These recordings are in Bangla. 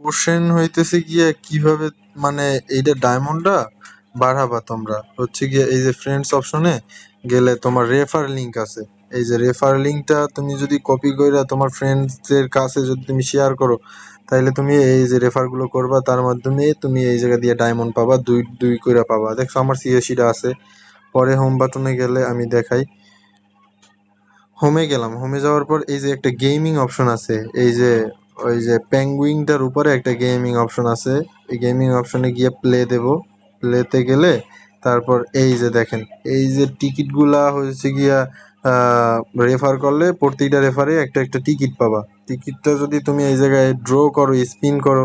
কোশ্চেন হইতেছে গিয়ে কিভাবে মানে এইটা ডায়মন্ডটা বাড়াবা তোমরা। হচ্ছে গিয়ে এই যে ফ্রেন্ডস অপশনে গেলে তোমার রেফার লিংক আছে। এই যে রেফার লিংকটা তুমি যদি কপি কইরা তোমার ফ্রেন্ডসদের কাছে যদি তুমি শেয়ার করো, তাইলে তুমি এই যে রেফার গুলো করবা, তার মাধ্যমে তুমি এই জায়গা দিয়ে ডায়মন্ড পাবা, দুই দুই কইরা পাবা। দেখছো আমার সিএসিটা আছে। পরে হোম বাটনে গেলে আমি দেখাই। হোমে গেলাম, হোমে যাওয়ার পর এই যে একটা গেমিং অপশন আছে। এই যে ওই যে পেঙ্গুইনটার উপরে একটা গেমিং অপশন আছে। এই গেমিং অপশনে গিয়ে প্লে দেব। প্লেতে গেলে তারপর এই যে দেখেন, এই যে টিকিট গুলা হয়েছে গিয়া রেফার করলে প্রতিটা রেফারে একটা একটা টিকিট পাবা। টিকিটটা যদি তুমি এই জায়গায় ড্র করো, স্পিন করো,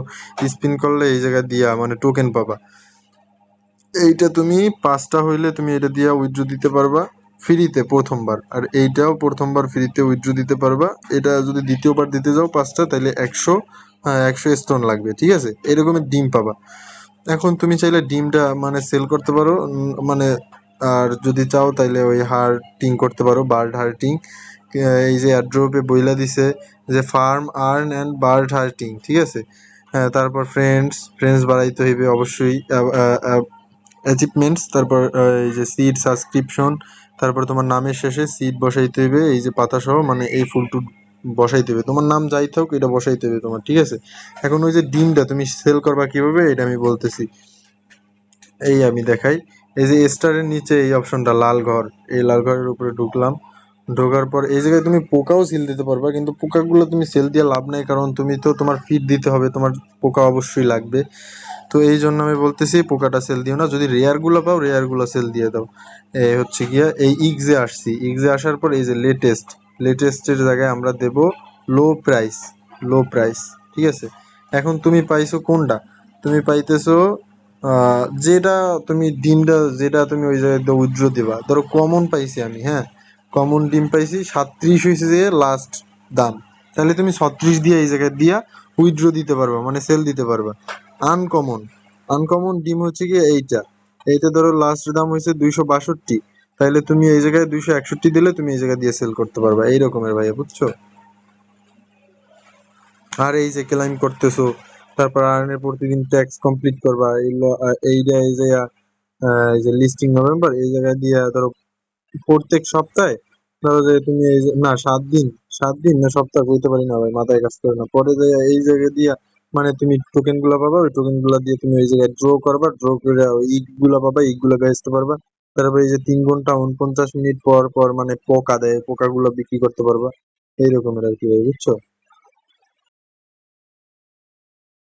স্পিন করলে এই জায়গা দিয়া মানে টোকেন পাবা। এইটা তুমি 5টা হইলে তুমি এটা দিয়া উইথড্র দিতে পারবা ফ্রিতে প্রথমবার, আর এইটাও প্রথমবার ফ্রিতে উইথড্র দিতে পারবা। এটা যদি দ্বিতীয়বার দিতে যাও 5টা, তাহলে 100 স্টোন লাগবে, ঠিক আছে? এরকমের ডিম পাবা। এখন তুমি চাইলে ডিমটা মানে সেল করতে পারো, মানে আর যদি চাও তাইলে ওই হার্টিং করতে পারো, বার্ড হার্টিং। এই যে অ্যাড্রপে বইলা দিছে যে farm earn and bird hurting, ঠিক আছে? হ্যাঁ, তারপর ফ্রেন্ডস বাড়াইতে হইবে অবশ্যই, অ্যাচিভমেন্টস, তারপর এই যে সিড সাবস্ক্রিপশন, তারপর তোমার নামের শেষে সিড বসাইতে হইবে, এই যে পাতা সহ, মানে এই ফুল টুল বসাইতে হবে, তোমার নাম যাই থাক এটা বসাইতে হবে তোমার, ঠিক আছে? এখন ওই যে ডিমটা তুমি সেল করবা কিভাবে এটা আমি বলতেছি। এই আমি দেখাই। এই যে স্টারের নিচে এই অপশনটা লাল ঘর, এই লাল ঘরের উপরে ঢুকলাম। ঢোকার পর এই জায়গায় তুমি পোকাও সেল দিতে পারবা, কিন্তু পোকাগুলো তুমি সেল দিয়ে লাভ নাই, কারণ তুমি তো তোমার ফিড দিতে হবে, তোমার পোকা অবশ্যই লাগবে। তো এই জন্য আমি বলতেছি পোকাটা সেল দিও না, যদি রেয়ার গুলো পাও রেয়ার গুলো সেল দিয়ে দাও। এই হচ্ছে গিয়া এই ইগজে আসছি, ইগজে আসার পর এই যে লেটেস্টের জায়গায় আমরা দেব লো প্রাইস, লো প্রাইস, ঠিক আছে? এখন তুমি পাইছো কোনটা? তুমি পাইতেছো যেটা তুমি ডিমটা যেটা তুমি ওই জায়গায় উইথড্র দিবা। ধরো কমন পাইছি আমি, হ্যাঁ, কমন ডিম পাইছি 37 হয়েছে যে লাস্ট দাম, তাহলে তুমি 36 দিয়ে এই জায়গায় দিয়া উইথড্র দিতে পারবা, মানে সেল দিতে পারবা। আনকমন, আনকমন ডিম হচ্ছে কি এইটা, এইটা ধরো লাস্ট দাম হয়েছে 262, তাইলে তুমি এই জায়গায় 261 দিলে তুমি এই জায়গায় দিয়ে সেল করতে পারবা, এই রকমের ভাইয়া, বুঝছো? আর এই যে ক্লাইম করতেছো, তারপর আর্নের প্রতিদিন ট্যাক্স কমপ্লিট করবা, এইটা এই যে লিস্টিং নভেম্বর এই জায়গায় দিয়ে ধরো প্রত্যেক সপ্তাহে, ধরো যে তুমি এই যে না 7 দিন, 7 দিন না সপ্তাহ বলতে পারি না ভাই, মাথায় কাজ করে না। পরে যে এই জায়গায় দিয়া মানে তুমি টোকেন গুলা পাবা, ওই টোকেন গুলা দিয়ে তুমি এই জায়গায় ড্র করবা, ড্র করে ওই ইট গুলা পাবা, ইট গুলা বেচতে পারবা। তারপরে এই যে 3 ঘন্টা 49 মিনিট পর পর মানে পোকা দেয়, পোকা গুলো বিক্রি করতে পারবা। এই রকমের আর কি ভাই, বুঝছো?